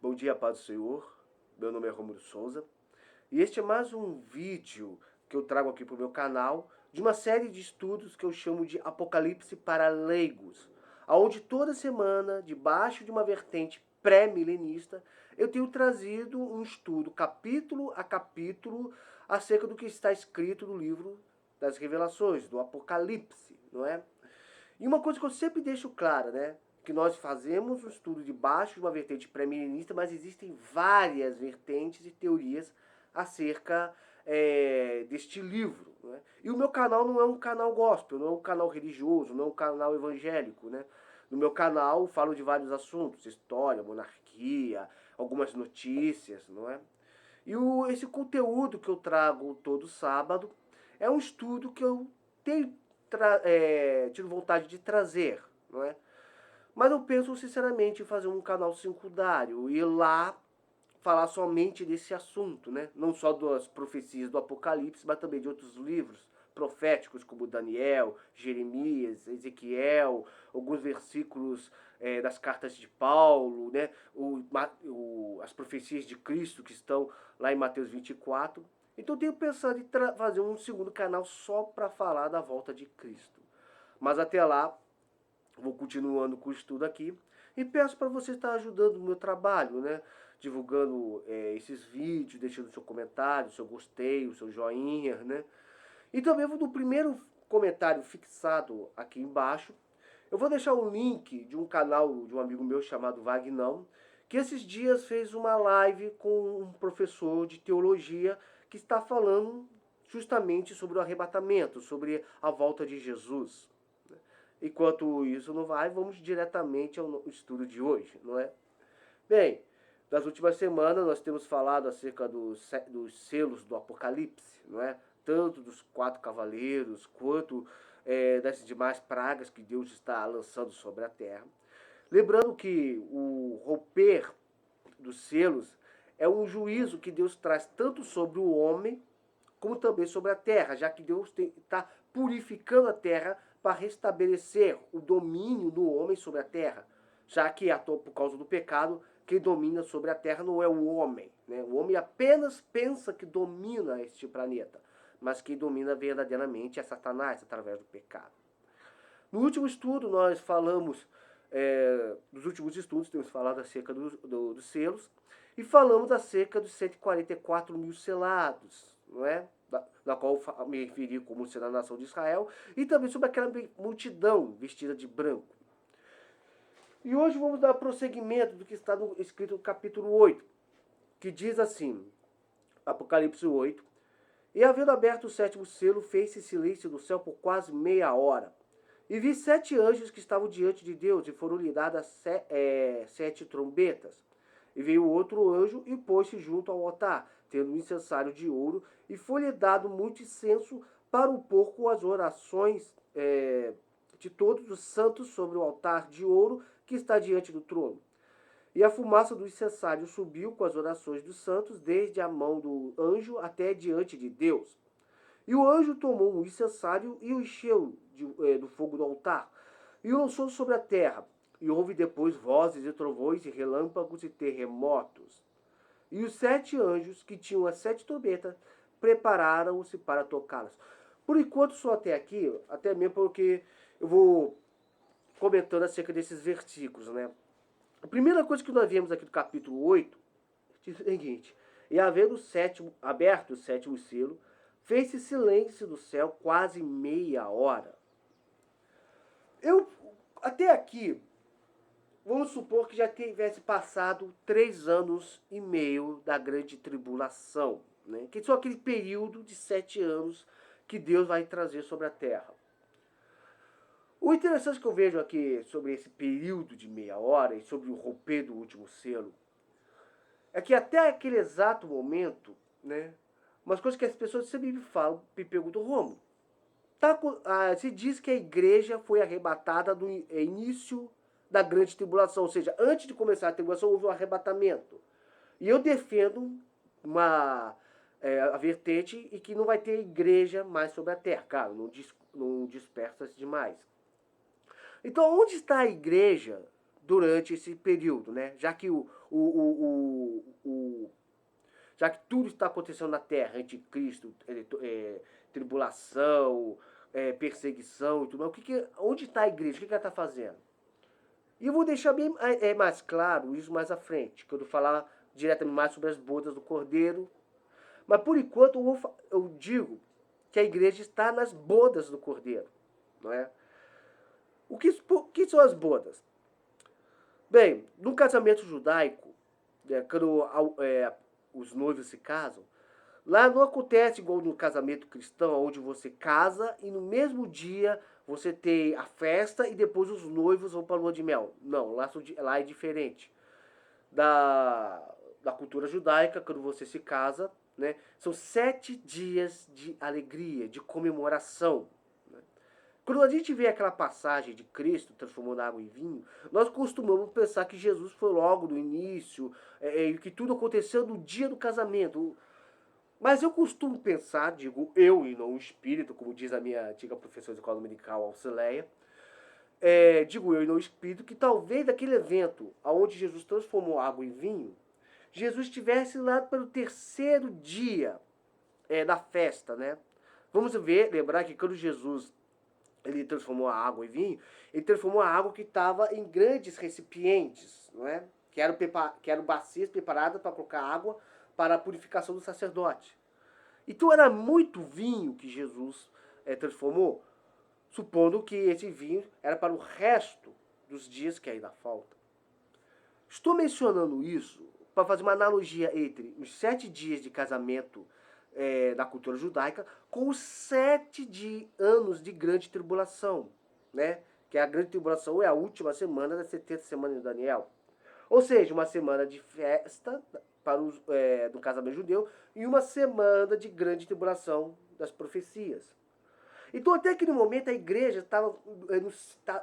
Bom dia, paz do Senhor. Meu nome é Romulo Souza e este é mais um vídeo que eu trago aqui para o meu canal de uma série de estudos que eu chamo de Apocalipse para leigos, onde toda semana, debaixo de uma vertente pré-milenista, eu tenho trazido um estudo capítulo a capítulo acerca do que está escrito no livro das Revelações, do Apocalipse, não é? E uma coisa que eu sempre deixo clara, né? Que nós fazemos um estudo debaixo de uma vertente pré-milenista, mas existem várias vertentes e teorias acerca deste livro. Né? E o meu canal não é um canal gospel, não é um canal religioso, não é um canal evangélico. Né? No meu canal eu falo de vários assuntos, história, monarquia, algumas notícias, não é? E esse conteúdo que eu trago todo sábado é um estudo que eu tenho tido vontade de trazer, não é? Mas eu penso sinceramente em fazer um canal secundário e lá falar somente desse assunto, né? Não só das profecias do Apocalipse, mas também de outros livros proféticos como Daniel, Jeremias, Ezequiel, alguns versículos das cartas de Paulo, né? As profecias de Cristo que estão lá em Mateus 24. Então eu tenho pensado em fazer um segundo canal só para falar da volta de Cristo. Mas até lá, vou continuando com o estudo aqui e peço para você estar ajudando no meu trabalho, né? Divulgando esses vídeos, deixando seu comentário, seu gostei, o seu joinha, né? E também no primeiro comentário fixado aqui embaixo, eu vou deixar um link de um canal de um amigo meu chamado Vagnão, que esses dias fez uma live com um professor de teologia que está falando justamente sobre o arrebatamento, sobre a volta de Jesus. Enquanto isso não vai, vamos diretamente ao estudo de hoje, não é? Bem, nas últimas semanas nós temos falado acerca dos selos do Apocalipse, não é? Tanto dos 4 cavaleiros, quanto das demais pragas que Deus está lançando sobre a terra. Lembrando que o romper dos selos é um juízo que Deus traz tanto sobre o homem, como também sobre a terra, já que Deus está purificando a terra para restabelecer o domínio do homem sobre a terra, já que por causa do pecado, quem domina sobre a terra não é o homem. Né? O homem apenas pensa que domina este planeta, mas quem domina verdadeiramente é Satanás através do pecado. No último estudo nós falamos, nos últimos estudos temos falado acerca dos selos, e falamos acerca dos 144 mil selados, não é? Na qual eu me referi como sendo a nação de Israel, e também sobre aquela multidão vestida de branco. E hoje vamos dar prosseguimento do que está escrito no capítulo 8, que diz assim, Apocalipse 8, e havendo aberto o 7º selo, fez-se silêncio do céu por quase meia hora. E vi 7 anjos que estavam diante de Deus, e foram-lhe dadas 7 trombetas. E veio outro anjo e pôs-se junto ao altar, tendo um incensário de ouro, e foi-lhe dado muito incenso para o pôr com as orações de todos os santos sobre o altar de ouro que está diante do trono. E a fumaça do incensário subiu com as orações dos santos, desde a mão do anjo até diante de Deus. E o anjo tomou um incensário e o encheu do fogo do altar, e o lançou sobre a terra. E houve depois vozes e trovões e relâmpagos e terremotos. E os 7 anjos que tinham as 7 trombetas prepararam-se para tocá-las. Por enquanto só até aqui, até mesmo porque eu vou comentando acerca desses versículos, né? A primeira coisa que nós vemos aqui do capítulo 8 diz o seguinte: e havendo aberto o 7º selo, fez-se silêncio do céu quase meia hora. Até aqui, vamos supor que já tivesse passado 3 anos e meio da grande tribulação, né? Que são aquele período de 7 anos que Deus vai trazer sobre a terra. O interessante que eu vejo aqui sobre esse período de meia hora e sobre o romper do último selo é que até aquele exato momento, né, umas coisas que as pessoas sempre me falam, me perguntam, Romulo, se diz que a igreja foi arrebatada no início da grande tribulação, ou seja, antes de começar a tribulação houve um arrebatamento. E eu defendo a vertente e que não vai ter igreja mais sobre a terra, cara, não dispersa-se demais. Então, onde está a igreja durante esse período, né? Já que já que tudo está acontecendo na Terra, anticristo, tribulação, perseguição e tudo mais, onde está a igreja? O que ela está fazendo? E eu vou deixar bem mais claro isso mais à frente, quando eu falar diretamente mais sobre as bodas do Cordeiro. Mas por enquanto eu digo que a igreja está nas bodas do Cordeiro, não é? O que são as bodas? Bem, no casamento judaico, quando os noivos se casam, lá não acontece igual no casamento cristão, onde você casa e no mesmo dia você tem a festa e depois os noivos vão para a lua de mel. Não, lá é diferente. Da cultura judaica, quando você se casa, né, são 7 dias de alegria, de comemoração. Né? Quando a gente vê aquela passagem de Cristo transformando água em vinho, nós costumamos pensar que Jesus foi logo no início, e que tudo aconteceu no dia do casamento. Mas eu costumo pensar, digo eu e não o espírito, como diz a minha antiga professora de escola dominical, Alcileia, digo eu e não o espírito, que talvez aquele evento onde Jesus transformou água em vinho, Jesus estivesse lá pelo 3º dia da festa, né? Vamos lembrar que quando Jesus ele transformou a água em vinho, ele transformou a água que estava em grandes recipientes, não é? Que eram bacias preparadas para colocar água para a purificação do sacerdote. Então era muito vinho que Jesus transformou, supondo que esse vinho era para o resto dos dias que ainda falta. Estou mencionando isso para fazer uma analogia entre os 7 dias de casamento da cultura judaica com os 7 anos de grande tribulação, né? Que a grande tribulação é a última semana da 70ª semana de Daniel. Ou seja, uma semana de festa para do casamento judeu e uma semana de grande tribulação das profecias. Então, até aquele momento, a igreja estava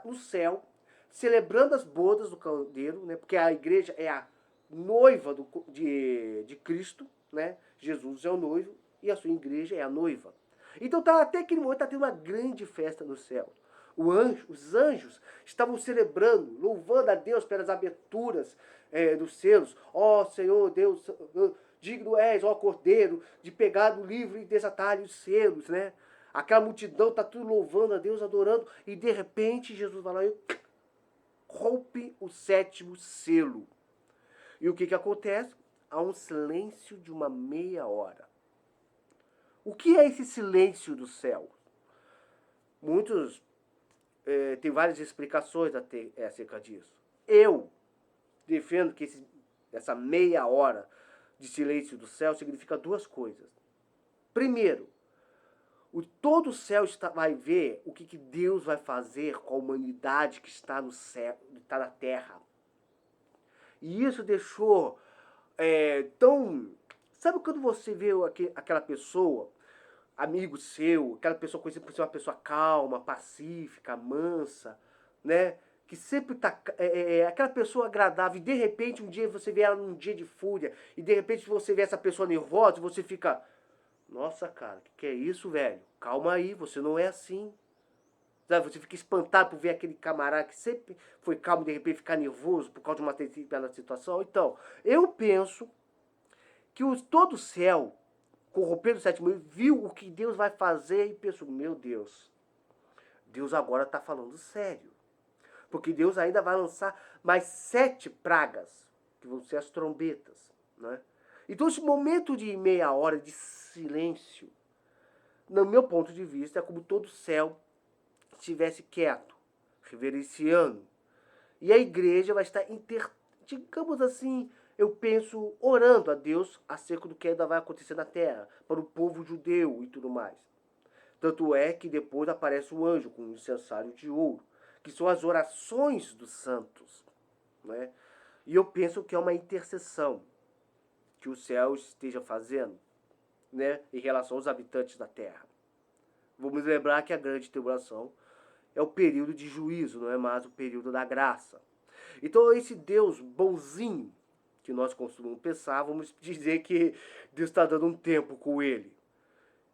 no céu, celebrando as bodas do Cordeiro, né? Porque a igreja é a noiva de Cristo, né? Jesus é o noivo e a sua igreja é a noiva. Então, até aquele momento, está tendo uma grande festa no céu. Os anjos estavam celebrando, louvando a Deus pelas aberturas dos selos. Ó Senhor Deus, digno és, ó Cordeiro, de pegar do livro e desatar os selos, né? Aquela multidão está tudo louvando a Deus, adorando, e de repente Jesus vai lá e rompe o 7º selo. E o que acontece? Há um silêncio de uma meia hora. O que é esse silêncio do céu? Muitos têm várias explicações acerca disso. Eu defendo que essa meia hora de silêncio do céu significa 2 coisas. Primeiro, todo o céu vai ver o que Deus vai fazer com a humanidade que está no céu, está na terra. E isso deixou tão... Sabe quando você vê aquela pessoa, amigo seu, aquela pessoa conhecida por ser uma pessoa calma, pacífica, mansa, né? Que sempre tá... aquela pessoa agradável, e de repente um dia você vê ela num dia de fúria, e de repente você vê essa pessoa nervosa, e você fica... Nossa, cara, que é isso, velho? Calma aí, você não é assim. Sabe, você fica espantado por ver aquele camarada que sempre foi calmo e de repente ficar nervoso por causa de uma determinada situação. Então, eu penso que todo o céu, corrompendo o 7º, viu o que Deus vai fazer e pensou, meu Deus, Deus agora está falando sério. Porque Deus ainda vai lançar mais 7 pragas, que vão ser as trombetas, né? Então, esse momento de meia hora de silêncio, no meu ponto de vista, é como todo o céu estivesse quieto, reverenciando. E a igreja vai estar, digamos assim, eu penso, orando a Deus acerca do que ainda vai acontecer na terra, para o povo judeu e tudo mais. Tanto é que depois aparece um anjo com um incensário de ouro, que são as orações dos santos, né? E eu penso que é uma intercessão que o céu esteja fazendo, né, em relação aos habitantes da terra. Vamos lembrar que a grande tribulação é o período de juízo, não é mais o período da graça. Então esse Deus bonzinho que nós costumamos pensar, vamos dizer que Deus está dando um tempo com ele.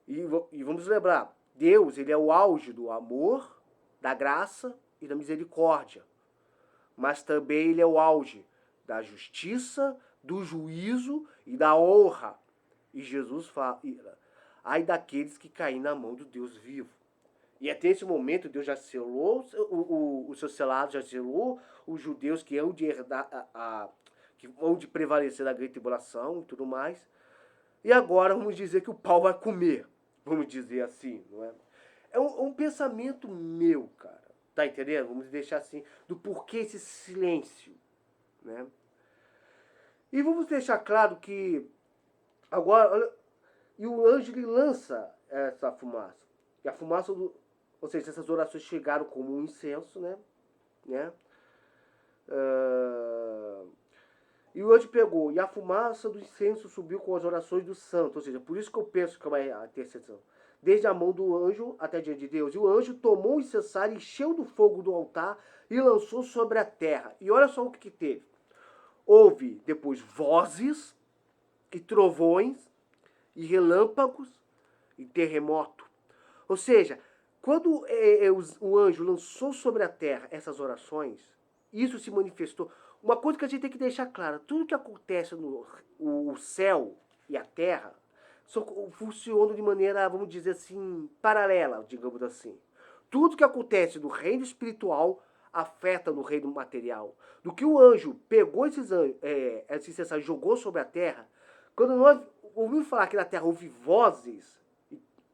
E vamos lembrar, Deus ele é o auge do amor, da graça e da misericórdia. mas também ele é o auge da justiça, do juízo e da honra. E Jesus fala, ai daqueles que caem na mão do Deus vivo. E até esse momento Deus já selou o seu selado, já selou os judeus que hão de herdar, que vão de prevalecer na grande tribulação e tudo mais. E agora vamos dizer que o pau vai comer, vamos dizer assim, não é? É um pensamento meu, cara, tá entendendo? Vamos deixar assim, do porquê esse silêncio, né? E vamos deixar claro que agora, olha, e o anjo ele lança essa fumaça. E a fumaça, ou seja, essas orações chegaram como um incenso, né? E o anjo pegou, e a fumaça do incenso subiu com as orações do santo. Ou seja, por isso que eu penso que é a intercessão. Desde a mão do anjo até diante de Deus. E o anjo tomou o incensário, encheu do fogo do altar e lançou sobre a terra. E olha só o que teve. Houve depois vozes e trovões e relâmpagos e terremoto. Ou seja, quando o anjo lançou sobre a terra essas orações, isso se manifestou. Uma coisa que a gente tem que deixar clara, tudo que acontece no o céu e a terra funcionam de maneira, vamos dizer assim, paralela, digamos assim. Tudo que acontece no reino espiritual afeta no reino material. Do que o anjo pegou esses mensagens e jogou sobre a terra, quando nós ouvimos falar que na terra houve vozes,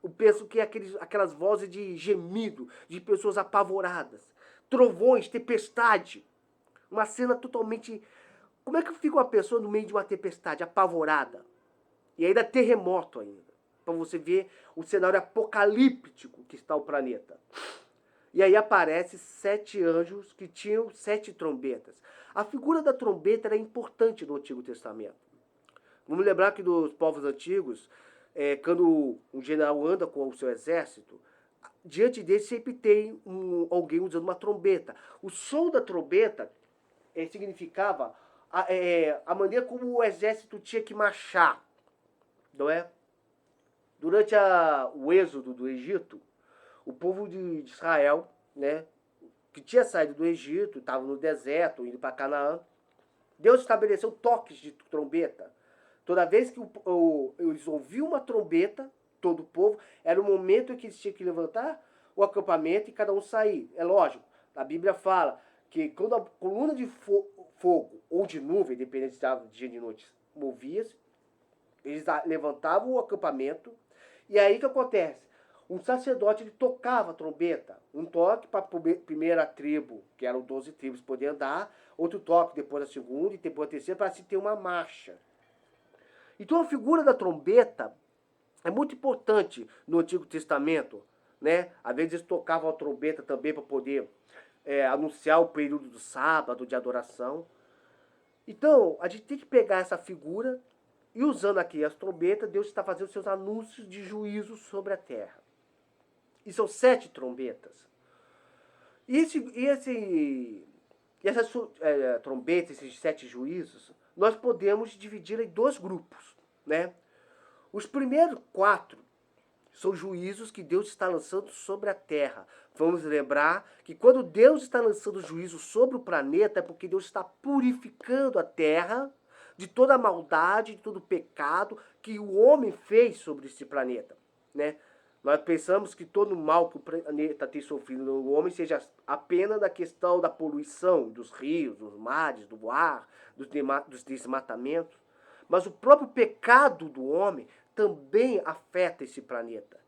eu penso que é aquelas vozes de gemido, de pessoas apavoradas, trovões, tempestade, uma cena totalmente... Como é que fica uma pessoa no meio de uma tempestade, apavorada? E ainda terremoto ainda, para você ver o cenário apocalíptico que está o planeta. E aí aparece 7 anjos que tinham 7 trombetas. A figura da trombeta era importante no Antigo Testamento. Vamos lembrar que dos povos antigos, quando um general anda com o seu exército, diante dele sempre tem alguém usando uma trombeta. O som da trombeta significava a maneira como o exército tinha que marchar, não é? Durante o êxodo do Egito, o povo de Israel, né, que tinha saído do Egito, estava no deserto, indo para Canaã, Deus estabeleceu toques de trombeta. Toda vez que eles ouviam uma trombeta, todo o povo, era o momento em que eles tinham que levantar o acampamento e cada um sair. É lógico, a Bíblia fala que quando a coluna de fogo ou de nuvem, dependendo se estava de dia ou de noite, movia-se, eles levantavam o acampamento, e aí o que acontece? Um sacerdote ele tocava a trombeta, um toque para a primeira tribo, que eram 12 tribos, poder andar, outro toque depois da segunda e depois da terceira, para se ter uma marcha. Então a figura da trombeta é muito importante no Antigo Testamento, né? Às vezes eles tocavam a trombeta também para poder anunciar o período do sábado, de adoração. Então, a gente tem que pegar essa figura e usando aqui as trombetas, Deus está fazendo seus anúncios de juízo sobre a terra. E são 7 trombetas. E essas trombetas, esses 7 juízos, nós podemos dividir em 2 grupos, né? Os primeiros 4 são juízos que Deus está lançando sobre a terra. Vamos lembrar que quando Deus está lançando juízo sobre o planeta, é porque Deus está purificando a terra de toda a maldade, de todo o pecado que o homem fez sobre esse planeta, né? Nós pensamos que todo o mal que o planeta tem sofrido no homem seja apenas da questão da poluição dos rios, dos mares, do ar, dos desmatamentos. Mas o próprio pecado do homem também afeta esse planeta.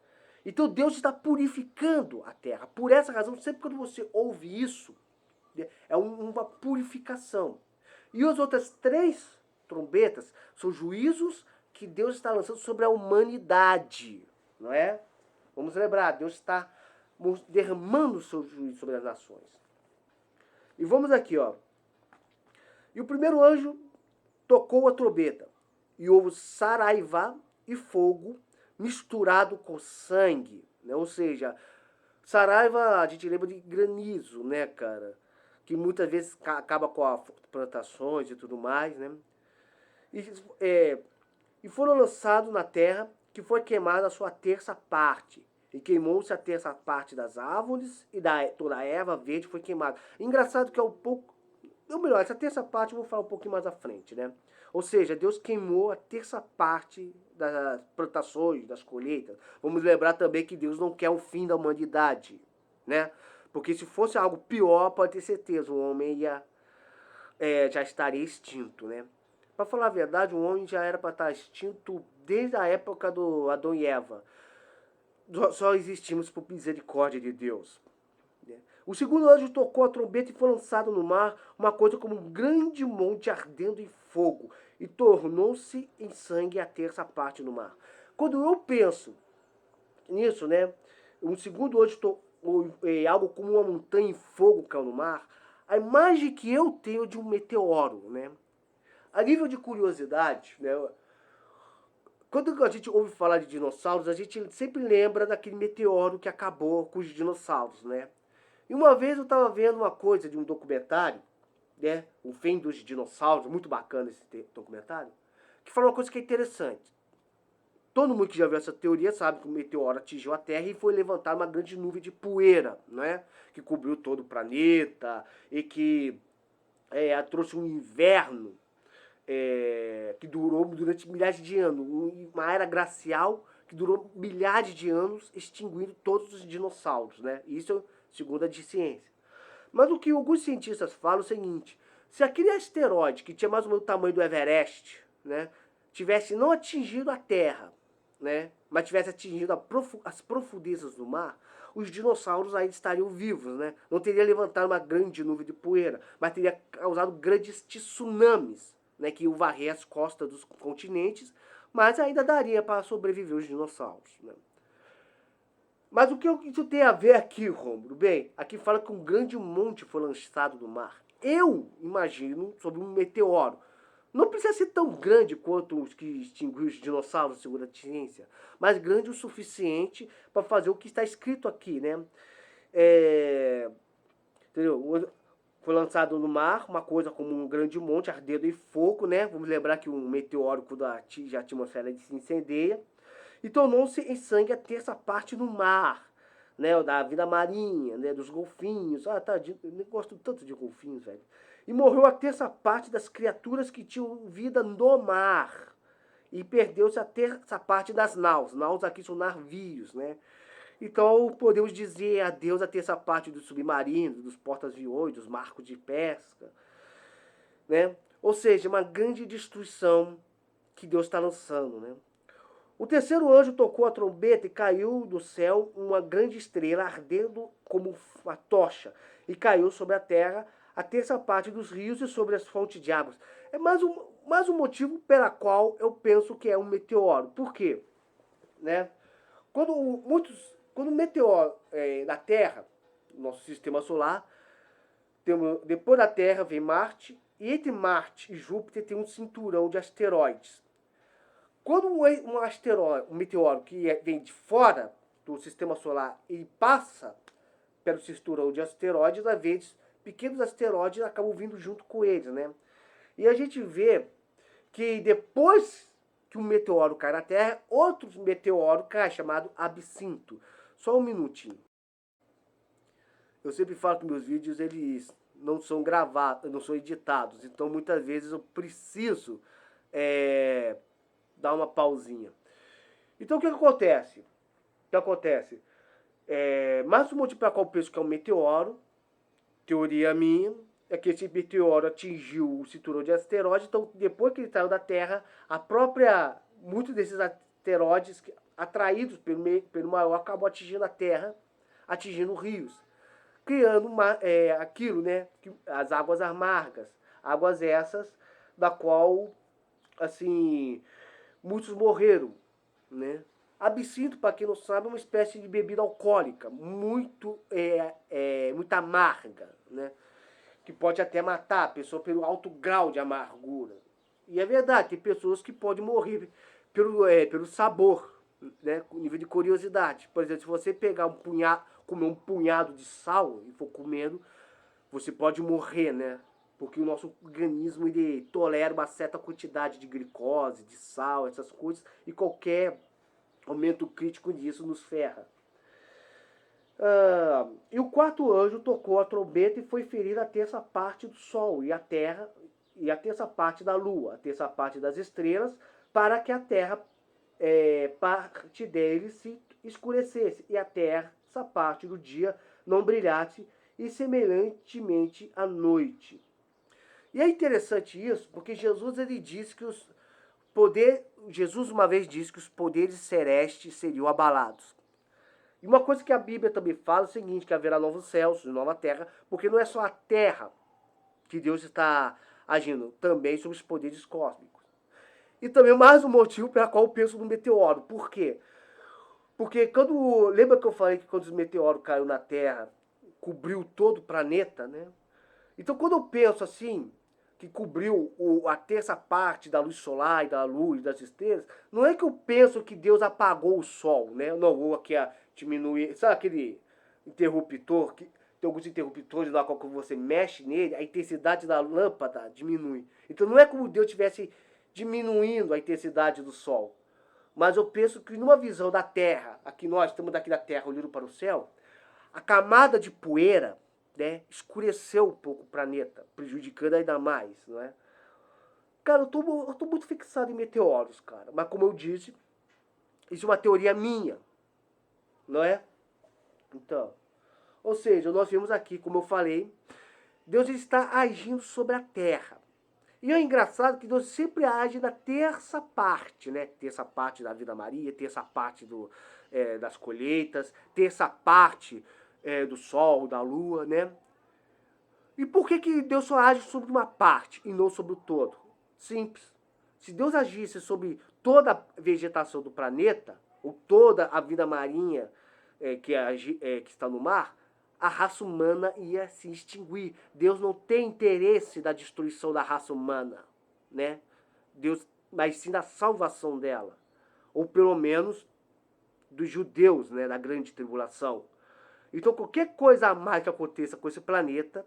Então Deus está purificando a terra. Por essa razão, sempre quando você ouve isso, é uma purificação. E as outras 3 trombetas são juízos que Deus está lançando sobre a humanidade, não é? Vamos lembrar, Deus está derramando o seu juízo sobre as nações. E vamos aqui, ó. E o primeiro anjo tocou a trombeta, e houve saraivá e fogo misturado com sangue, né? Ou seja, saraiva a gente lembra de granizo, né, cara? Que muitas vezes acaba com as plantações e tudo mais, né? E foram lançados na terra, que foi queimada a sua terça parte. E queimou-se a terça parte das árvores, e toda a erva verde foi queimada. Engraçado que ou melhor, essa terça parte eu vou falar um pouquinho mais à frente, né? Ou seja, Deus queimou a terça parte das plantações, das colheitas. Vamos lembrar também que Deus não quer o fim da humanidade, né? Porque se fosse algo pior, pode ter certeza, o homem já estaria extinto, né? Para falar a verdade, o homem já era para estar extinto desde a época do Adão e Eva. Só existimos por misericórdia de Deus. O segundo anjo tocou a trombeta e foi lançado no mar uma coisa como um grande monte ardendo em fogo, e tornou-se em sangue a terça parte no mar. Quando eu penso nisso, né, um segundo anjo tocou algo como uma montanha em fogo caiu no mar, a imagem que eu tenho de um meteoro, né? A nível de curiosidade, né, quando a gente ouve falar de dinossauros, a gente sempre lembra daquele meteoro que acabou com os dinossauros, né? E uma vez eu estava vendo uma coisa de um documentário, né? O Fim dos Dinossauros, muito bacana esse documentário, que fala uma coisa que é interessante. Todo mundo que já viu essa teoria sabe que o meteoro atingiu a Terra e foi levantar uma grande nuvem de poeira, né? Que cobriu todo o planeta e que trouxe um inverno que durou durante milhares de anos. Uma era glacial que durou milhares de anos, extinguindo todos os dinossauros, né? Isso segundo a de ciência. Mas o que alguns cientistas falam é o seguinte: se aquele asteroide que tinha mais ou menos o tamanho do Everest, né, tivesse não atingido a Terra, né, mas tivesse atingido as profundezas do mar, os dinossauros ainda estariam vivos, né? Não teria levantado uma grande nuvem de poeira, mas teria causado grandes tsunamis, né, que iam varrer as costas dos continentes, mas ainda daria para sobreviver os dinossauros, né? Mas o que isso tem a ver aqui, Rômulo? Bem, aqui fala que um grande monte foi lançado do mar. Eu imagino sobre um meteoro. Não precisa ser tão grande quanto os que extinguiu os dinossauros, segundo a ciência, mas grande o suficiente para fazer o que está escrito aqui, né? Entendeu? Foi lançado no mar, uma coisa como um grande monte ardendo em fogo, né? Vamos lembrar que um meteoro, quando atinge a atmosfera, ele se incendeia. E tornou-se em sangue a terça parte no mar, né? Da vida marinha, né? Dos golfinhos. Ah, tadinho, eu nem gosto tanto de golfinhos, velho. E morreu a terça parte das criaturas que tinham vida no mar. E perdeu-se a terça parte das naus. Naus aqui são navios, né? Então podemos dizer adeus a terça parte dos submarinos, dos portas-aviões, dos barcos de pesca, né? Ou seja, uma grande destruição que Deus está lançando, né? O terceiro anjo tocou a trombeta e caiu do céu uma grande estrela ardendo como uma tocha, e caiu sobre a terra a terça parte dos rios e sobre as fontes de águas. É mais um motivo pela qual eu penso que é um meteoro. Por quê? Né? Quando o meteoro na Terra, nosso sistema solar, depois da Terra vem Marte, e entre Marte e Júpiter tem um cinturão de asteroides. Quando um asteroide, um meteoro que vem de fora do sistema solar e passa pelo cinturão de asteroides, às vezes pequenos asteroides acabam vindo junto com eles, né? E a gente vê que depois que um meteoro cai na Terra, outro meteoro cai, chamado absinto. Só um minutinho. Eu sempre falo que meus vídeos eles não são gravados, não são editados, então muitas vezes eu preciso dar uma pausinha. Então o que acontece? O que acontece? Mais um motivo pelo qual eu penso que é um meteoro, teoria minha, é que esse meteoro atingiu o cinturão de asteroides, então depois que ele saiu da Terra, muitos desses asteroides atraídos pelo maior acabou atingindo a Terra, atingindo rios, criando aquilo, né, as águas amargas, águas essas da qual, assim, muitos morreram, né? Absinto, para quem não sabe, é uma espécie de bebida alcoólica, muito amarga, né? Que pode até matar a pessoa pelo alto grau de amargura. E é verdade, tem pessoas que podem morrer pelo sabor, né? Com nível de curiosidade. Por exemplo, se você pegar comer um punhado de sal e for comendo, você pode morrer, né? Porque o nosso organismo ele tolera uma certa quantidade de glicose, de sal, essas coisas, e qualquer aumento crítico disso nos ferra. E o quarto anjo tocou a trombeta e foi ferir a terça parte do sol e a terra, e a terça parte da lua, a terça parte das estrelas, para que a terra, parte dele se escurecesse, e a terça parte do dia não brilhasse, e semelhantemente à noite. E é interessante isso, porque ele disse que Jesus uma vez disse que os poderes celestes seriam abalados. E uma coisa que a Bíblia também fala é o seguinte, que haverá novos céus e nova terra, porque não é só a terra que Deus está agindo, também sobre os poderes cósmicos. E também mais um motivo pela qual eu penso no meteoro. Por quê? Porque lembra que eu falei que quando os meteoros caiu na Terra, cobriu todo o planeta, né? Então quando eu penso assim, que cobriu a terça parte da luz solar e da luz das estrelas, não é que eu penso que Deus apagou o sol, né? Não, ou que a diminuir, sabe aquele interruptor que tem alguns interruptores lá quando você mexe nele, a intensidade da lâmpada diminui. Então não é como Deus estivesse diminuindo a intensidade do sol. Mas eu penso que numa visão da Terra, aqui nós estamos daqui da Terra olhando para o céu, a camada de poeira, né, escureceu um pouco o planeta, prejudicando ainda mais, não é? Cara, eu tô muito fixado em meteoros, cara. Mas como eu disse, isso é uma teoria minha, não é? Então, ou seja, nós vimos aqui, como eu falei, Deus está agindo sobre a Terra. E é engraçado que Deus sempre age na terça parte, né? Terça parte da Vida Maria, terça parte das colheitas, terça parte do sol, da lua, né? E por que Deus só age sobre uma parte e não sobre o todo? Simples. Se Deus agisse sobre toda a vegetação do planeta, ou toda a vida marinha que está no mar, a raça humana ia se extinguir. Deus não tem interesse da destruição da raça humana, né? Deus, mas sim da salvação dela. Ou pelo menos dos judeus, né, da grande tribulação. Então qualquer coisa a mais que aconteça com esse planeta,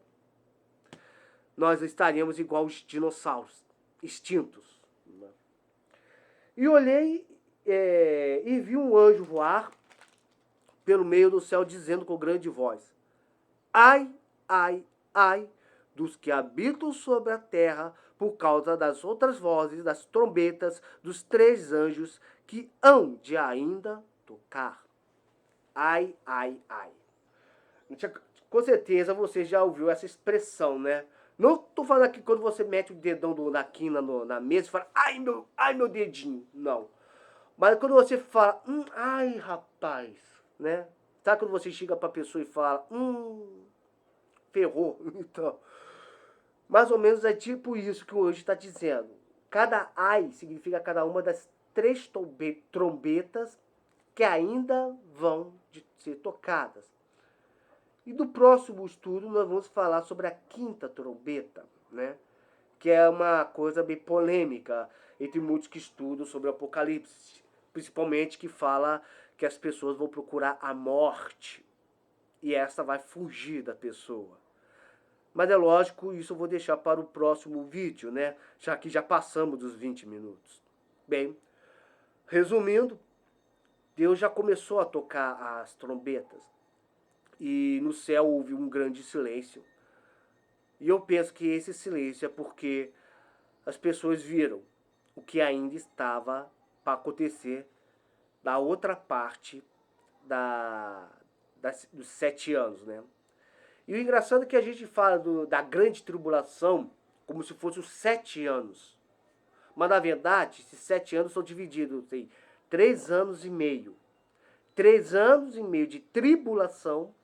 nós estaríamos igual os dinossauros, extintos. Né? E olhei e vi um anjo voar pelo meio do céu, dizendo com grande voz: ai, ai, ai, dos que habitam sobre a terra, por causa das outras vozes, das trombetas, dos 3 anjos que hão de ainda tocar. Ai, ai, ai. Com certeza você já ouviu essa expressão, né? Não tô falando aqui quando você mete o dedão na quina na mesa e fala, ai meu dedinho. Não. Mas quando você fala, ai rapaz, né? Sabe quando você chega pra pessoa e fala, ferrou? Então, mais ou menos é tipo isso que o anjo está dizendo. Cada ai significa cada uma das 3 trombetas que ainda vão ser tocadas. E no próximo estudo nós vamos falar sobre a 5ª trombeta, né? Que é uma coisa bem polêmica entre muitos que estudam sobre o Apocalipse, principalmente que fala que as pessoas vão procurar a morte e essa vai fugir da pessoa. Mas é lógico, isso eu vou deixar para o próximo vídeo, né? Já que já passamos dos 20 minutos. Bem, resumindo, Deus já começou a tocar as trombetas. E no céu houve um grande silêncio. E eu penso que esse silêncio é porque as pessoas viram o que ainda estava para acontecer da outra parte dos 7 anos, né? E o engraçado é que a gente fala da grande tribulação como se fosse os 7 anos. Mas na verdade, esses 7 anos são divididos em 3 anos e meio. 3 anos e meio de tribulação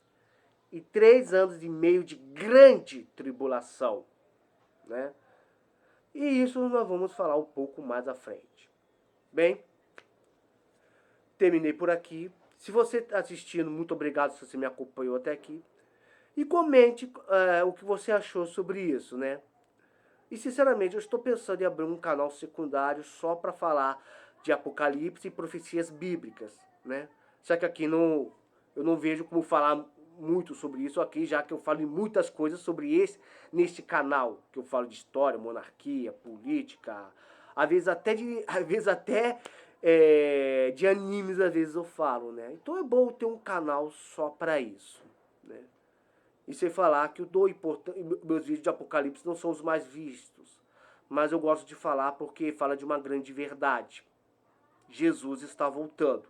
e 3 anos e meio de grande tribulação, né? E isso nós vamos falar um pouco mais à frente. Bem, terminei por aqui. Se você está assistindo, muito obrigado se você me acompanhou até aqui. E comente o que você achou sobre isso, né? E sinceramente, eu estou pensando em abrir um canal secundário só para falar de Apocalipse e profecias bíblicas, né? Só que aqui eu não vejo como falar muito sobre isso aqui, já que eu falo em muitas coisas sobre neste canal, que eu falo de história, monarquia, política, às vezes até de animes, às vezes eu falo, né? Então é bom ter um canal só pra isso, né? E sem falar que meus vídeos de Apocalipse não são os mais vistos, mas eu gosto de falar porque fala de uma grande verdade. Jesus está voltando.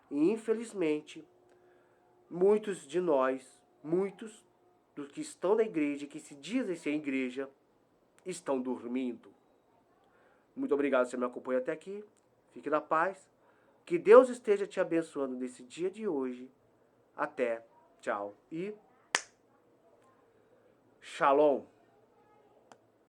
E infelizmente, muitos de nós, muitos dos que estão na igreja, que se dizem ser igreja, estão dormindo. Muito obrigado por você me acompanhar até aqui. Fique na paz. Que Deus esteja te abençoando nesse dia de hoje. Até. Tchau. E Shalom.